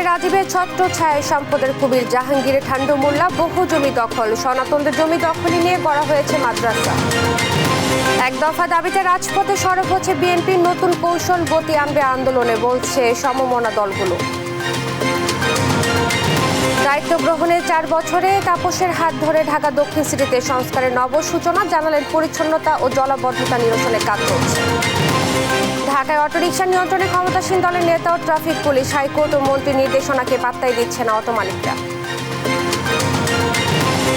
রাজীবের ছত্রছায়ায় সম্পদের কুমির জাহাঙ্গীরের ঠান্ডু মোল্লা বহু জমি দখল, সনাতনদের জমি দখল নিয়ে গড়া হয়েছে মাদ্রাসা। এক দফা দাবিতে রাজপথে সরব হচ্ছে বিএনপির নতুন কৌশল গতি আনবে আন্দোলনে, বলছে সমমনা দলগুলো। দায়িত্ব গ্রহণের 4 বছরে তাপসের হাত ধরে ঢাকা দক্ষিণ সিটিতে সংস্কারের নব সূচনা, জানালেন পরিচ্ছন্নতা ও জলাবদ্ধতা নিরসনের কাজ চলছে। ঢাকায় অটোরিকশা নিয়ন্ত্রণে ক্ষমতাসীন দলের নেতা ও ট্রাফিক পুলিশ, হাইকোর্ট ও মন্ত্রীর নির্দেশনাকে পাত্তাই দিচ্ছে না অটো মালিকরা।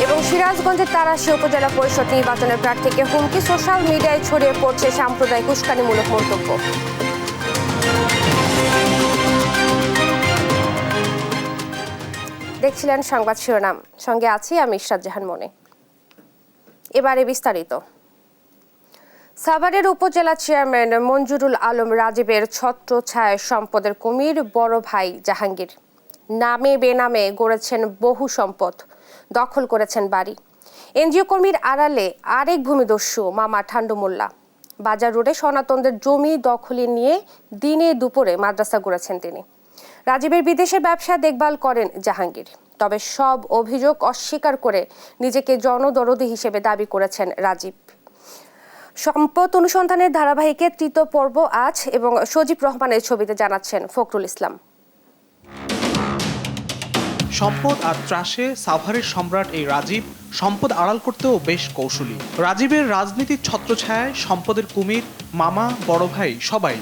এবং সিরাজগঞ্জের তারাশী উপজেলা পরিষদ নির্বাচনের প্রার্থীকে হুমকি, সোশ্যাল মিডিয়ায় ছড়িয়ে পড়ছে সাম্প্রদায়িক উস্কানিমূলক মন্তব্য। দেখছিলেন সংবাদ শিরোনাম, সঙ্গে আছি আমি ইশরাত জাহান মনে। এবারে বিস্তারিত। সাভারের উপজেলা চেয়ারম্যান মঞ্জুরুল আলম রাজীবের ছত্রছায়ায় সম্পদের কুমির বড় ভাই জাহাঙ্গীর। নামে বেনামে গড়েছেন বহু সম্পদ, দখল করেছেন বাড়ি। এনজিও কর্মীর আড়ালে আরেক ভূমিদস্যু মামা ঠান্ডু মোল্লা। বাজার রোডে সনাতনদের জমি দখলে নিয়ে দিনে দুপুরে মাদ্রাসা গড়েছেন তিনি। রাজীবের বিদেশে ব্যবসা দেখভাল করেন জাহাঙ্গীর, তবে সব অভিযোগ অস্বীকার করে নিজেকে জনদরদি হিসেবে দাবি করেছেন রাজীব। সম্পদ অনুসন্ধানের ধারাবাহিকে 3য় পর্ব আজ, এবং সজীব রহমানের ছবিতে জানাচ্ছেন ফখরুল ইসলাম। সম্পদ আর ত্রাসে সাভারের সম্রাট এই রাজীব সম্পদ আড়াল করতেও বেশ কৌশলী। রাজীবের রাজনীতির ছত্রছায়ায় সম্পদের কুমির মামা বড় ভাই সবাই।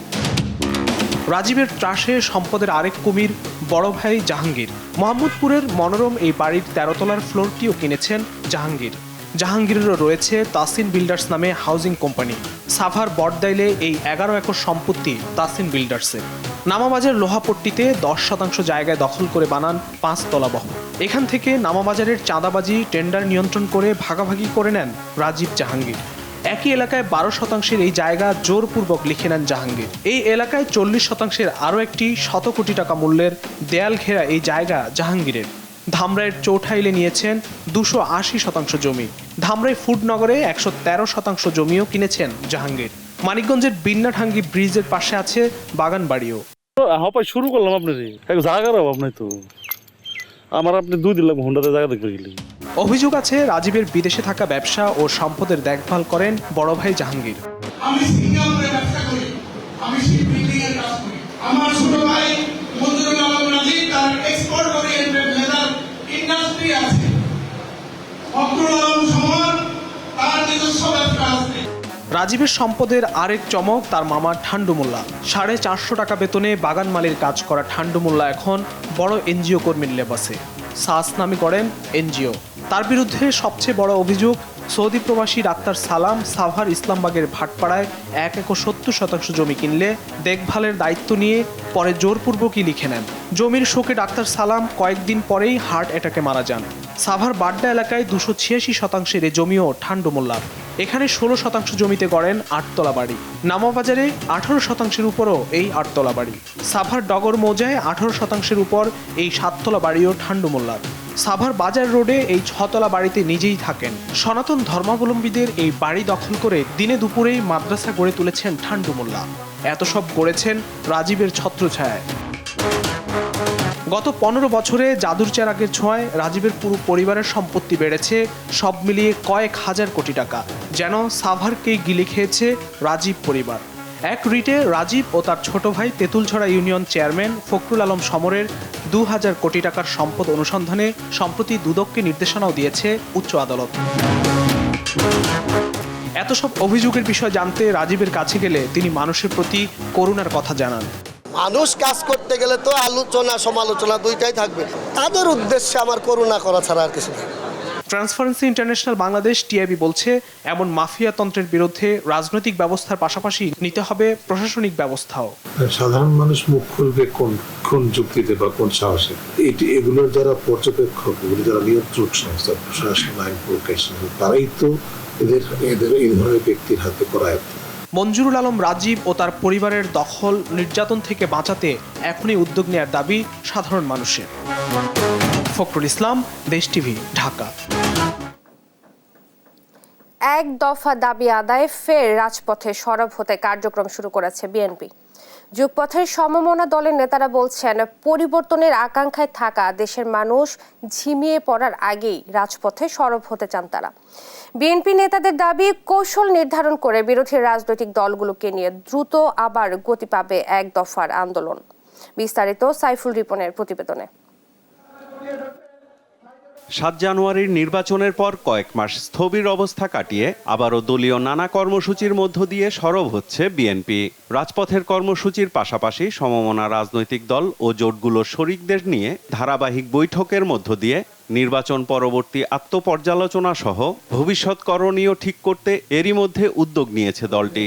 রাজীবের ত্রাসে সম্পদের আরেক কুমির বড় ভাই জাহাঙ্গীর। মোহাম্মদপুরের মনোরম এই বাড়ির 13 তলার ফ্লোরটিও কিনেছেন জাহাঙ্গীর। জাহাঙ্গীরেরও রয়েছে তাসিন বিল্ডার্স নামে হাউজিং কোম্পানি। সাভার বটদাইলে এই 11 একর সম্পত্তি তাসিন বিল্ডার্সের। নামাবাজার লোহাপট্টিতে 10% জায়গায় দখল করে বানান 5 তলা ভবন। এখান থেকে নামাবাজারের চাঁদাবাজি টেন্ডার নিয়ন্ত্রণ করে ভাগাভাগি করে নেন রাজীব জাহাঙ্গীর। একই এলাকায় 12% এই জায়গা জোরপূর্বক লিখে নেন জাহাঙ্গীর। এই এলাকায় 40% আরও একটি 100 কোটি টাকা মূল্যের দেয়াল ঘেরা এই জায়গা জাহাঙ্গীরের। ধামরাইয়ের চৌঠাইলে নিয়েছেন 280% জমি। ধামরাই ফুডনগরে 113% জমিও কিনেছেন জাহাঙ্গীর। মানিকগঞ্জের বিন্নাঠাঙ্গি ব্রিজের পাশে আছে বাগান বাড়িও। শুরু করলাম আপনার জায়গার অভাব নাই তো আমার, আপনি 2 দিন লাগবে হুন্ডাতে জায়গা দেখতে গেলে। অভিযোগ আছে রাজীবের বিদেশে থাকা ব্যবসা ও সম্পদের দেখভাল করেন বড় ভাই জাহাঙ্গীর। আমি সিঙ্গাপুরে ব্যবসা করি, আমি শিপবিল্ডিং এর কাজ করি। আমার ছোট ভাই মঞ্জুরুল আলম রাজীব তার এক্সপোর্ট ওরিয়েন্টেড মেজার ইন্ডাস্ট্রি আছে। ফখরুল আলম সমান তার নিজস্ব ব্যবসা আছে। রাজীবের সম্পদের আরেক চমক তার মামা ঠান্ডু মোল্লা। 450 টাকা বেতনে বাগান মালির কাজ করা ঠান্ডু মোল্লা এখন বড় এনজিও কর্মীর লেবাসে। সাস নামে করেন এনজিও। তার বিরুদ্ধে সবচেয়ে বড় অভিযোগ, সৌদি প্রবাসী ডাক্তার সালাম সাভার ইসলামবাগের ভাটপাড়ায় 1 একর 70% জমি কিনলে দেখভালের দায়িত্ব নিয়ে পরে জোরপূর্বকই লিখে নেন। জমির শোকে ডাক্তার সালাম কয়েকদিন পরেই হার্ট অ্যাটাকে মারা যান। সাভার বাড্ডা এলাকায় 286% এই জমিও ঠান্ডু মোল্লার। এখানে 16% জমিতে গড়েন 8 তলা বাড়ি। নামাবাজারে 18%-এর উপরও এই 8 তলা বাড়ি। সাভার ডগর মৌজায় 18%-এর উপর এই 7 তলা বাড়িও ঠান্ডু মোল্লার। সাভার বাজার রোডে এই 6 তলা বাড়িতে নিজেই থাকেন। সনাতন ধর্মাবলম্বীদের এই বাড়ি দখল করে দিনে দুপুরেই মাদ্রাসা গড়ে তুলেছেন ঠান্ডু মোল্লা। এত সব গড়েছেন রাজীবের ছত্রছায়ায়। গত 15 বছরে জাদুর চেরাগের ছোঁয়ায় রাজীবের পুরো পরিবারের সম্পত্তি বেড়েছে সব মিলিয়ে কয়েক হাজার কোটি টাকা। যেন সাভারকেই গিলে খেয়েছে রাজীব পরিবার। এক রিটে রাজীব ও তার ছোট ভাই তেঁতুলছড়া ইউনিয়ন চেয়ারম্যান ফখরুল আলম সমরের 2000 কোটি টাকার সম্পদ অনুসন্ধানে সম্প্রতি দুদককে নির্দেশনাও দিয়েছে উচ্চ আদালত। এত সব অভিযোগের বিষয় জানতে রাজীবের কাছে গেলে তিনি মানুষের প্রতি করুণার কথা জানান। মানুষ কাজ করতে গেলে তো আলোচনা সমালোচনা দুইটাই থাকবে, তাদের উদ্দেশ্যে আমার করুণা করা ছাড়া আর কিছু নেই। ট্রান্সপারেন্সি ইন্টারন্যাশনাল বাংলাদেশ টিআইবি বলছে, এমন মাফিয়া তন্ত্রের বিরুদ্ধে রাজনৈতিক ব্যবস্থার পাশাপাশি নিতে হবে প্রশাসনিক ব্যবস্থাও। সাধারণ মানুষ মুখ খুলবে কোন যুক্তিতে বা কোন সাহসে? এগুলোর যারা পর্যবেক্ষক, এগুলো যারা নিয়ন্ত্রক সংস্থা, প্রশাসন, আইন প্রশাসন, তারাই তো এদের এই ধরনের ব্যক্তির হাতে করায়। মঞ্জুরুল আলম রাজীব ও তার পরিবারের দখল নির্যাতন থেকে বাঁচাতে এখনই উদ্যোগ নেওয়ার দাবি সাধারণ মানুষের। ফখরুল ইসলাম, দেশ টিভি, ঢাকা। এক দফা দাবি আদায়ে ফের রাজপথে সরব হতে কার্যক্রম শুরু করেছে বিএনপি। যুগপথের সমমনা দলের নেতারা বলছেন, পরিবর্তনের আকাঙ্ক্ষায় থাকা দেশের মানুষ ঝিমিয়ে পড়ার আগেই রাজপথে সরব হতে চান তারা। বিএনপি নেতাদের দাবি, কৌশল নির্ধারণ করে বিরোধী রাজনৈতিক দলগুলোকে নিয়ে দ্রুত আবার গতি পাবে এক দফার আন্দোলন। বিস্তারিত সাইফুল রিপনের প্রতিবেদনে। ৭ জানুয়ারির নির্বাচনের পর কয়েক মাস স্থবির অবস্থা কাটিয়ে আবারও দলীয় নানা কর্মসূচির মধ্য দিয়ে সরব হচ্ছে বিএনপি। রাজপথের কর্মসূচির পাশাপাশি সমমনা রাজনৈতিক দল ও জোটগুলোর শরিকদের নিয়ে ধারাবাহিক বৈঠকের মধ্য দিয়ে নির্বাচন পরবর্তী আত্মপর্যালোচনা সহ ভবিষ্যৎ করণীয় ঠিক করতে এরই মধ্যে উদ্যোগ নিয়েছে দলটি।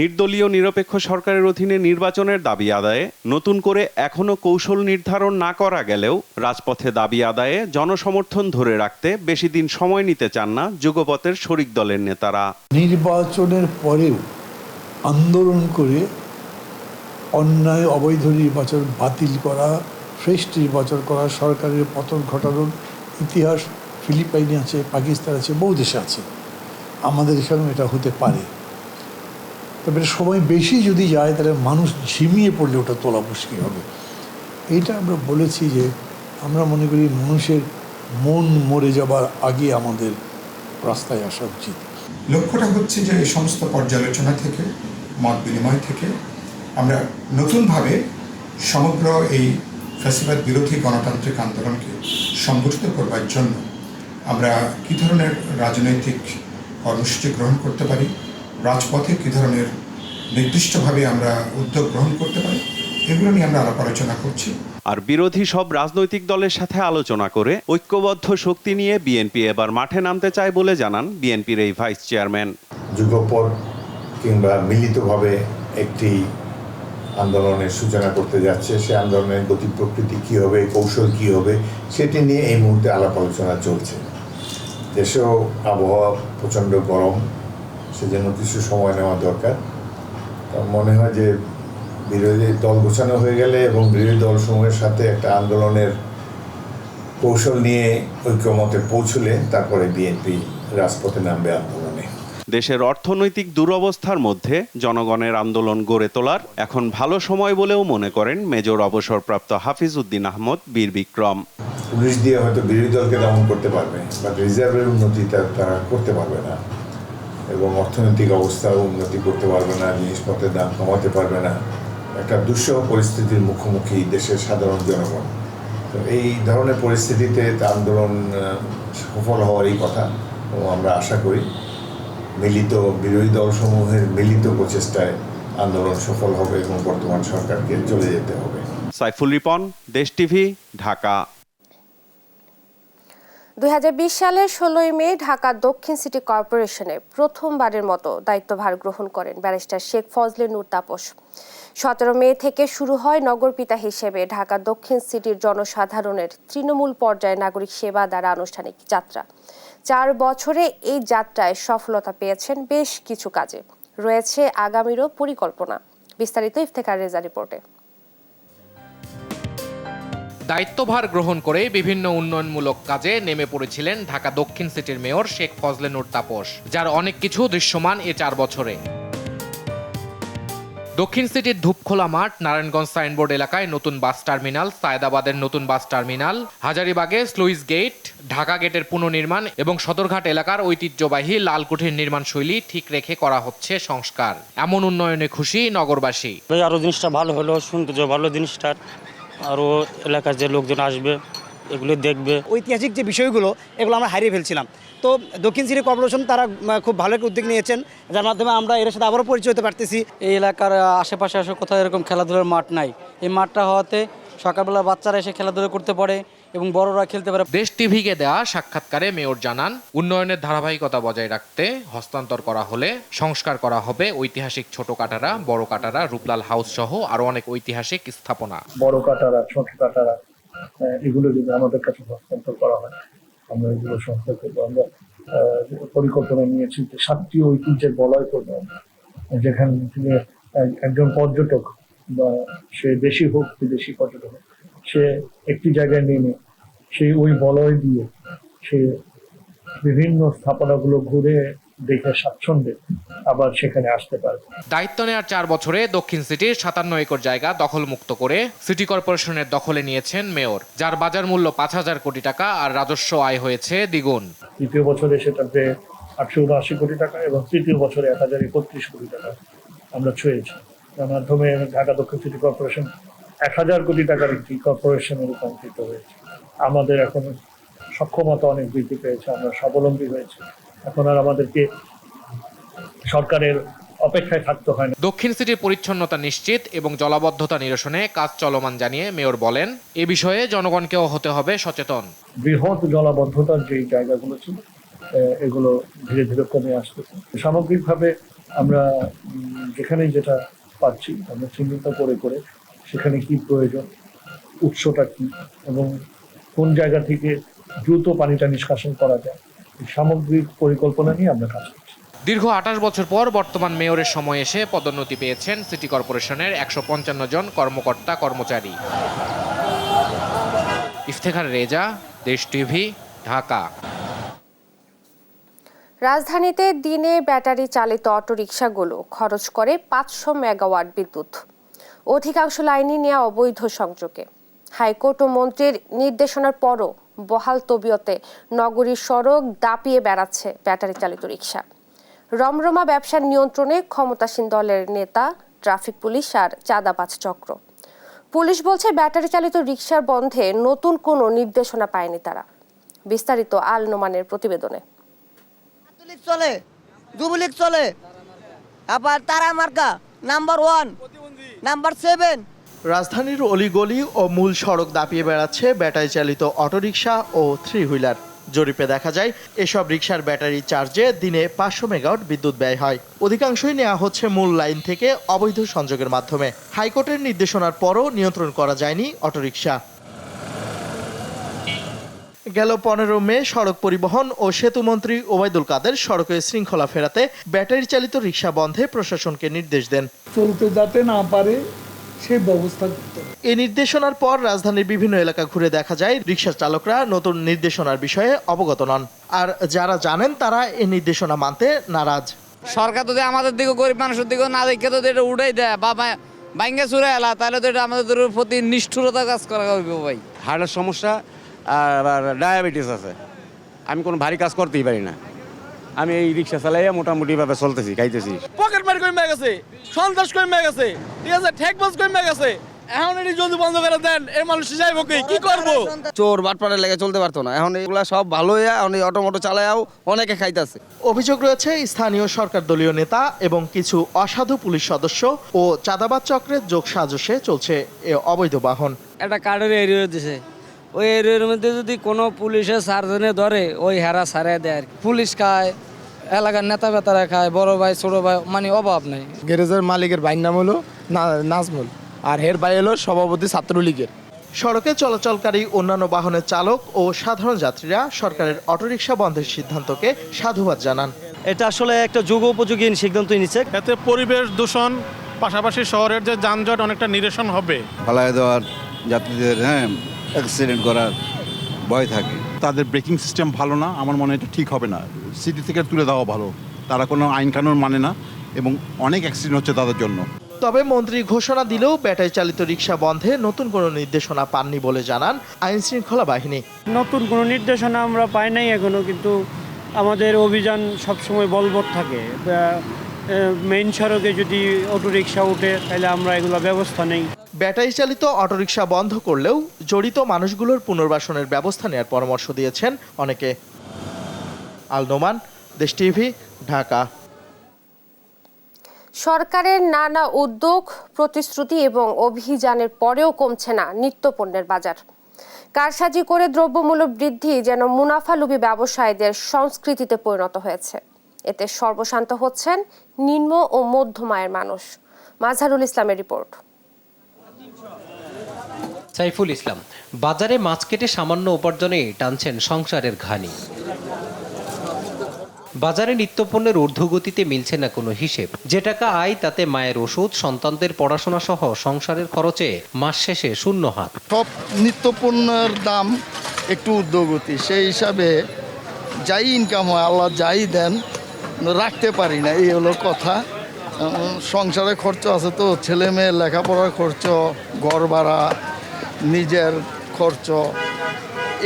নির্দলীয় নিরপেক্ষ সরকারের অধীনে নির্বাচনের দাবি আদায়ে নতুন করে এখনো কৌশল নির্ধারণ না করা গেলেও রাজপথে দাবি আদায়ে জনসমর্থন ধরে রাখতে বেশি দিন সময় নিতে চান না যুগপথের শরিক দলের নেতারা। নির্বাচনের পরেও আন্দোলন করে অন্যায় অবৈধ নির্বাচন বাতিল করা, ফ্রেশ নির্বাচন করা, সরকারের পতন ঘটানোর ইতিহাস ফিলিপাইনে আছে, পাকিস্তান আছে, বহু দেশে আছে। আমাদের এখানেও এটা হতে পারে। তবে সময় বেশি যদি যায় তাহলে মানুষ ঝিমিয়ে পড়লে ওটা তোলা মুশকিল হবে। এইটা আমরা বলেছি যে আমরা মনে করি মানুষের মন মরে যাবার আগে আমাদের রাস্তায় আসা উচিত। লক্ষ্যটা হচ্ছে যে এই সমস্ত পর্যালোচনা থেকে, মত বিনিময় থেকে আমরা নতুনভাবে সমগ্র এই ফ্যাসিবাদ বিরোধী গণতান্ত্রিক আন্দোলনকে সংগঠিত করবার জন্য আমরা কী ধরনের রাজনৈতিক কর্মসূচি গ্রহণ করতে পারি, রাজপথে কী ধরনের নির্দিষ্টভাবে আমরা উদ্যোগ গ্রহণ করতে পারি, এগুলো নিয়ে আমরা আলাপ আলোচনা করছি। আর বিরোধী সব রাজনৈতিক দলের সাথে আলোচনা করে ঐক্যবদ্ধ শক্তি নিয়ে বিএনপি এবার মাঠে নামতে চায় বলে জানান বিএনপির এই ভাইস চেয়ারম্যান। যুগপৎ কিংবা মিলিতভাবে একটি আন্দোলনের সূচনা করতে যাচ্ছে। সে আন্দোলনের গতি প্রকৃতি কী হবে, কৌশল কী হবে, সেটি নিয়ে এই মুহূর্তে আলাপ আলোচনা চলছে। দেশেও আবহাওয়া প্রচণ্ড গরম, সেজন্য কিছু সময় নেওয়া দরকার। মনে হয় যে বিরোধী দল গোছানো হয়ে গেলে এবং বিরোধী দলসমূহের সাথে একটা আন্দোলনের কৌশল নিয়ে ঐক্যমতে পৌঁছলে তারপরে বিএনপি রাজপথে নামবে আন্দোলনে। দেশের অর্থনৈতিক দুরবস্থার মধ্যে জনগণের আন্দোলন গড়ে তোলার এখন ভালো সময় বলেও মনে করেন মেজর অবসরপ্রাপ্ত হাফিজ উদ্দিন আহমদ বীর বিক্রম। পুলিশ দিয়ে হয়তো বিরোধী দলকে দমন করতে পারবে, বাট রিজার্ভের উন্নতি তারা করতে পারবে না এবং অর্থনৈতিক অবস্থাও উন্নতি করতে পারবে না, জিনিসপত্রের দাম কমাতে পারবে না। একটা দুঃসহ পরিস্থিতির মুখোমুখি দেশের সাধারণ জনগণ। তো এই ধরনের পরিস্থিতিতে আন্দোলন সফল হওয়ারই কথা এবং আমরা আশা করি মিলিত বিরোধী দলসমূহের মিলিত প্রচেষ্টায় আন্দোলন সফল হবে এবং বর্তমান সরকারকে চলে যেতে হবে। সাইফুল রিপন, দেশ টিভি, ঢাকা। 2020 সালের 16 মে ঢাকা দক্ষিণ সিটি কর্পোরেশনে প্রথমবারের মতো দায়িত্বভার গ্রহণ করেন ব্যারিস্টার শেখ ফজলে নূর তাপস। 17 মে থেকে শুরু হয় নগরপিতা হিসেবে ঢাকা দক্ষিণ সিটির জনসাধারণের তৃণমূল পর্যায়ে নাগরিক সেবা দ্বারা আনুষ্ঠানিক যাত্রা। 4 বছরে এই যাত্রায় সফলতা পেয়েছেন বেশ কিছু কাজে, রয়েছে আগামীরও পরিকল্পনা। বিস্তারিত ইফতেখার রেজা রিপোর্টে। দায়িত্বভার গ্রহণ করে বিভিন্ন উন্নয়নমূলক কাজে নেমে পড়েছিলেন ঢাকা দক্ষিণ সিটির মেয়র শেখ ফজলে নূর তাপস, যার অনেক কিছু দৃশ্যমান এ 4 বছরে। দক্ষিণ সিটির ধূপখোলা মাঠ, নারায়ণগঞ্জ সাইনবোর্ড এলাকায় নতুন বাস টার্মিনাল, সায়েদাবাদের নতুন বাস টার্মিনাল, হাজারীবাগে স্লুইস গেট, ঢাকা গেটের পুনর্নির্মাণ এবং সদরঘাট এলাকার ঐতিহ্যবাহী লালকুঠির নির্মাণ শৈলী ঠিক রেখে করা হচ্ছে সংস্কার। এমন উন্নয়নে খুশি নগরবাসী। আরো জিনিসটা ভালো হলো, সৌন্দর্য ভালো জিনিসটার, আরও এলাকার যে লোকজন আসবে এগুলো দেখবে। ঐতিহাসিক যে বিষয়গুলো এগুলো আমরা হারিয়ে ফেলছিলাম। তো দক্ষিণ সিটি কর্পোরেশন তারা খুব ভালো একটা উদ্যোগ নিয়েছেন, যার মাধ্যমে আমরা এর সাথে আবারও পরিচয় হতে পারতেছি। এই এলাকার আশেপাশে আসলে কোথাও এরকম খেলাধুলার মাঠ নাই। এই মাঠটা হওয়াতে সকালবেলা বাচ্চারা এসে খেলাধুলা করতে পারে এবং বড়রা খেলতে পারে। দেশ টিভিকে দেয়া সাক্ষাৎকারে মেয়র জানান, উন্নয়নের ধারাবাহিকতা বজায় রাখতে হস্তান্তর করা হলে সংস্কার করা হবে ঐতিহাসিক ছোট কাটারা, বড় কাটারা, রূপলাল হাউস সহ আরো অনেক ঐতিহাসিক স্থাপনা। বড় কাটারা, ছোট কাটারা, এগুলো যদি আমাদের কাছে হস্তান্তর করা হয় আমরা এগুলো সংস্কার করবো। আমরা পরিকল্পনা নিয়েছি যে 7টি ঐতিহ্যের বলয় করবো, যেখানে একজন পর্যটক বা সে দেশি হোক বিদেশি পর্যটক হোক, সে একটি জায়গায় নেমে ওই বলয় দিয়ে সে বিভিন্ন স্থাপনাগুলো ঘুরে দেখে স্বাচ্ছন্দ্যে আবার সেখানে আসতে পারবে। দায়িত্ব নেওয়ার 4 বছরে দক্ষিণ সিটির 57 একর জায়গা দখলমুক্ত করে সিটি কর্পোরেশনের দখলে নিয়েছেন মেয়র, যার বাজার মূল্য 5,000 কোটি টাকা আর রাজস্ব আয় হয়েছে দ্বিগুণ। দ্বিতীয় বছরে সেটাতে 879 কোটি টাকা এবং তৃতীয় বছরে 1031 কোটি টাকা আমরা ছুঁয়েছি। তার মাধ্যমে ঢাকা দক্ষিণ সিটি কর্পোরেশন 1000 কোটি টাকার একটি কর্পোরেশনে রূপান্তরিত হয়েছে। আমাদের এখন সক্ষমতা অনেক বৃদ্ধি পেয়েছে, আমরা স্বাবলম্বী হয়েছি। এখন আর আমাদেরকে সরকারের অপেক্ষায় থাকতে হয় না। দক্ষিণ সিটির পরিচ্ছন্নতা নিশ্চিত এবং জলাবদ্ধতা নিরসনে কাজ চলমান জানিয়ে মেয়র বলেন, এ বিষয়ে জনগণকেও হতে হবে সচেতন। বৃহৎ জলাবদ্ধতার যে জায়গাগুলো ছিল এগুলো ধীরে ধীরে কমে আসতেছে। সামগ্রিকভাবে আমরা যেখানেই যেটা পাচ্ছি আমরা চিহ্নিত করে করে সেখানে কি প্রয়োজন, উৎসটা কি এবং কোন জায়গা থেকে দ্রুত পানিটা নিষ্কাশন করা যায়, সামগ্রিক পরিকল্পনা নিয়ে আমরা কাজ করছি। দীর্ঘ 28 বছর পর বর্তমান মেয়রের সময় এসে পদোন্নতি পেয়েছেন সিটি কর্পোরেশনের 155 জন কর্মকর্তা কর্মচারী। ইফতেখার রেজা, দেশ টিভি, ঢাকা। রাজধানীতে দিনে ব্যাটারি চালিত অটোরিকশাগুলো খরচ করে 500 মেগাওয়াট বিদ্যুৎ। অধিকাংশ লাইনই নেওয়া অবৈধ সংযোগে। হাইকোর্ট ও মন্ত্রীর নির্দেশনার পরও বহাল তবিয়তে নগরীর সড়ক দাপিয়ে বেড়াচ্ছে ব্যাটারি চালিত রিকশা। রমরমা ব্যবসার নিয়ন্ত্রণে ক্ষমতাসীন দলের নেতা, ট্রাফিক পুলিশ আর চাঁদাবাজ চক্র। পুলিশ বলছে ব্যাটারি চালিত রিকশার বন্ধে নতুন কোনো নির্দেশনা পায়নি তারা। বিস্তারিত আল নোমানের প্রতিবেদনে। চলে যুবলীগ চলে, আবার তারা মার্কা নাম্বার 1 নাম্বার 7। রাজধানীর অলিগলি ও মূল সড়ক দাপিয়ে বেড়াচ্ছে ব্যাটারি চালিত অটোরিকশা ও 3 হুইলার। জরিপে দেখা যায় এসব রিকশার ব্যাটারি চার্জে দিনে 500 মেগাওয়াট বিদ্যুৎ ব্যয় হয়। অধিকাংশই নেওয়া হচ্ছে মূল লাইন থেকে অবৈধ সংযোগের মাধ্যমে। হাইকোর্টের নির্দেশনার পরও নিয়ন্ত্রণ করা যায়নি অটোরিকশা। গেল 15 মে সড়ক পরিবহন ও সেতু মন্ত্রী ওবায়দুল কাদের সড়কে শৃঙ্খলা ফেরাতে ব্যাটারি চালিত রিকশা বন্ধে প্রশাসনকে নির্দেশ দেন। চলতে যাতে না পারে সেই ব্যবস্থা করতে হবে। এই নির্দেশনার পর রাজধানীর বিভিন্ন এলাকা ঘুরে দেখা যায় রিকশা চালকরা নতুন নির্দেশনার বিষয়ে অবগত নন, আর যারা জানেন তারা এই নির্দেশনা মানতে নারাজ। সরকার যদি আমাদের দিকে গরিব মানুষের দিকে না দেখে তো এটা উঠাই দেয় বা ভাঙ্গে চুরে এলা, তাহলে তো এটা আমাদের প্রতি নিষ্ঠুরতা কাজ করা হবে। ভাই হার্টের সমস্যা আর ডায়াবেটিস আছে, আমি কোনো ভারী কাজ করতেই পারি না। আমি এই রিক্সা চালাইয়া মোটামুটি ভাবে চলতেছি, খাইতেছি। পকেট মারি কমে গেছে, সন্ত্রাস কমে গেছে, ঠিক আছে, ঠেকবাজ কমে গেছে। এখন এটি যদি বন্ধ করে দেন এই মানুষ যাইব কি করবো? চোর বাটপাড়ের লেগে চলতে পারতো না, এখন এগুলা সব ভালো হইয়া এখন এই অটোমোটো চালায়াও অনেকে খাইতেছে। অভিযোগ রয়েছে স্থানীয় সরকার দলীয় নেতা এবং কিছু অসাধু পুলিশ সদস্য ও চাঁদাবাজ চক্রের যোগ সাজসে চলছে এ অবৈধ বাহন। একটা কার্ডের এরিয়া দিছে, ওই এরিয়ার মধ্যে যদি কোনো পুলিশের সার্জনে ধরে ওই হেরা সারাই দেয়। পুলিশ খায়, এলাকার নেতা বেতারা খায়, বড় ভাই ছোট ভাই, মানে অভাব নেই। গ্যারেজের মালিকের ভাইয়ের নাম হলো নাজমুল, আর হের ভাই হলো সভাপতি ছাত্রলীগের। সড়কে চলাচলকারী অন্যান্য বাহনের চালক ও সাধারণ যাত্রীরা সরকারের অটোরিকশা বন্ধের সিদ্ধান্তকে সাধুবাদ জানান। এটা আসলে একটা যুগ উপযোগী সিদ্ধান্ত নিচ্ছে। এতে পরিবেশ দূষণ পাশাপাশি শহরের যে যানজট অনেকটা নিরসন হবে। ফালায় দেওয়ার যাত্রীদের অ্যাক্সিডেন্ট করার ভয় থাকে। তাদের ব্রেকিং সিস্টেম ভালো না, আমার মনে হয় এটা ঠিক হবে না। সিটি থেকে তুলে দেওয়া ভালো, তারা কোনো আইন কানুন মানে না এবং অনেক অ্যাক্সিডেন্ট হচ্ছে তাদের জন্য। তবে মন্ত্রী ঘোষণা দিলেও ব্যাটারি চালিত রিকশা বন্ধে নতুন কোনো নির্দেশনা পাননি বলে জানান আইন শৃঙ্খলা বাহিনী। নতুন কোনো নির্দেশনা আমরা পাই নাই এখনো, কিন্তু আমাদের অভিযান সবসময় বলবৎ থাকে। মেইন সড়কে যদি অটোরিকশা উঠে তাহলে আমরা এগুলো ব্যবস্থা নেই। ব্যাটারি চালিত অটোরিকশা বন্ধ করলেও জড়িত মানুষগুলোর পুনর্বাসনের ব্যবস্থা নেওয়ার পরামর্শ দিয়েছেন অনেকে। আল নোমান, দেশ টিভি, ঢাকা। সরকারের নানা উদ্যোগ, প্রতিশ্রুতি এবং অভিযানের পরেও কমছে না নিত্যপণ্যের বাজার। কারসাজি করে দ্রব্যমূল্য বৃদ্ধি যেন মুনাফালোভী ব্যবসায়ীদের সংস্কৃতিতে পরিণত হয়েছে। এতে সর্বশান্ত হচ্ছেন নিম্ন ও মধ্যম আয়ের মানুষ। মাজহারুল ইসলামের রিপোর্ট। সাইফুল ইসলাম বাজারে মাছ কেটে সামান্য উপার্জনে টানছেন সংসারের ঘানি। বাজারে নিত্যপণ্যের ঊর্ধ্বগতিতে মিলছে না কোনো হিসেব। যে টাকা আয় তাতে মায়ের ওষুধ, সন্তানদের পড়াশোনা সহ সংসারের খরচে মাস শেষে শূন্য হাত। সব নিত্যপণ্যের দাম একটু ঊর্ধ্বগতি, সেই হিসাবে যাই ইনকাম হয়, আল্লাহ যাই দেন রাখতে পারি না, এই হলো কথা। সংসারে খরচ আছে, তো ছেলে মেয়ে লেখাপড়ার খরচ, ঘর ভাড়া, নিজের খরচ,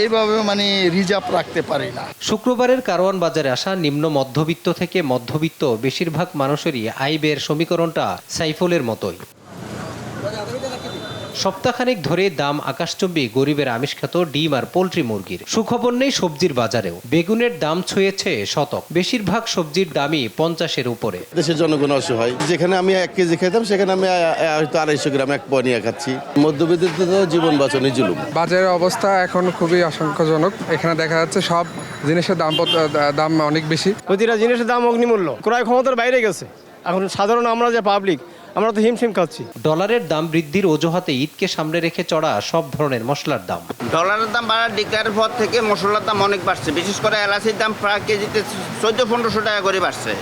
এইভাবে মানে রিজার্ভ রাখতে পারি না। শুক্রবারের কারওয়ান বাজারে আসা নিম্ন মধ্যবিত্ত থেকে মধ্যবিত্ত বেশিরভাগ মানুষেরই আয় ব্যয়ের সমীকরণটা সাইফুলের মতোই। সপ্তাহখানেক ধরে দাম আকাশচুম্বী গরিবের আমিষখ্যাত ডিম আর পোল্ট্রি মুরগির। সুখবর নেই সবজির বাজারেও। বেগুনের দাম ছুঁয়েছে শতক। বেশিরভাগ সবজির দামই 50-এর উপরে। দেশের জনগণ অসহায়, যেখানে আমি 1 কেজি খেতাম সেখানে আমি হয়তো 250 গ্রাম 1 পোয়া নিয়ে খাচ্ছি। মধ্যবিত্তদের জীবন বাঁচানোই জুলুম। বাজারের অবস্থা এখন খুবই আশঙ্কাজনক। এখানে দেখা যাচ্ছে সব জিনিসের দাম অনেক বেশি। প্রতিটা জিনিসের দাম অগ্নিমূল্য, ক্রয় ক্ষমতার বাইরে গেছে। এখন সাধারণ আমরা যে পাবলিক, আমরা তো হিমশিম খাচ্ছি। ডলারের দাম বৃদ্ধির অজুহাতে ঈদকে সামনে রেখে চড়া সব ধরনের মশলার দাম। ডলারের দাম বাড়ার ডিক্লারের পর থেকে মশলার দাম অনেক বাড়ছে। বিশেষ করে এলাচির দাম প্রায় কেজিতে 1400-1500 টাকা করে বাড়ছে,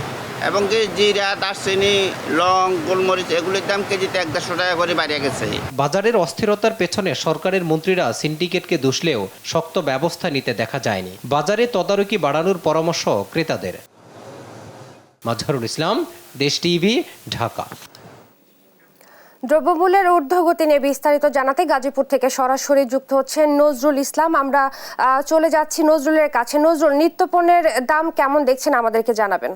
এবং কি জিরা, দারচিনি, লং, গোলমরিচ এগুলির দাম কেজিতে 150 টাকা করে বাড়িয়ে গেছে। বাজারের অস্থিরতার পেছনে সরকারের মন্ত্রীরা সিন্ডিকেটকে দুষলেও শক্ত ব্যবস্থা নিতে দেখা যায়নি। বাজারে তদারকি বাড়ানোর পরামর্শ ক্রেতাদের। মাজহারুল ইসলাম, দেশ টিভি, ঢাকা। দ্রব্যমূল্যের ঊর্ধ্বগতি নিয়ে বিস্তারিত জানাতে গাজীপুর থেকে সরাসরি যুক্ত হচ্ছেন নজরুল ইসলাম। আমরা চলে যাচ্ছি নজরুলের কাছে। নজরুল, নিত্যপণ্যের দাম কেমন দেখছেন আমাদেরকে জানাবেন।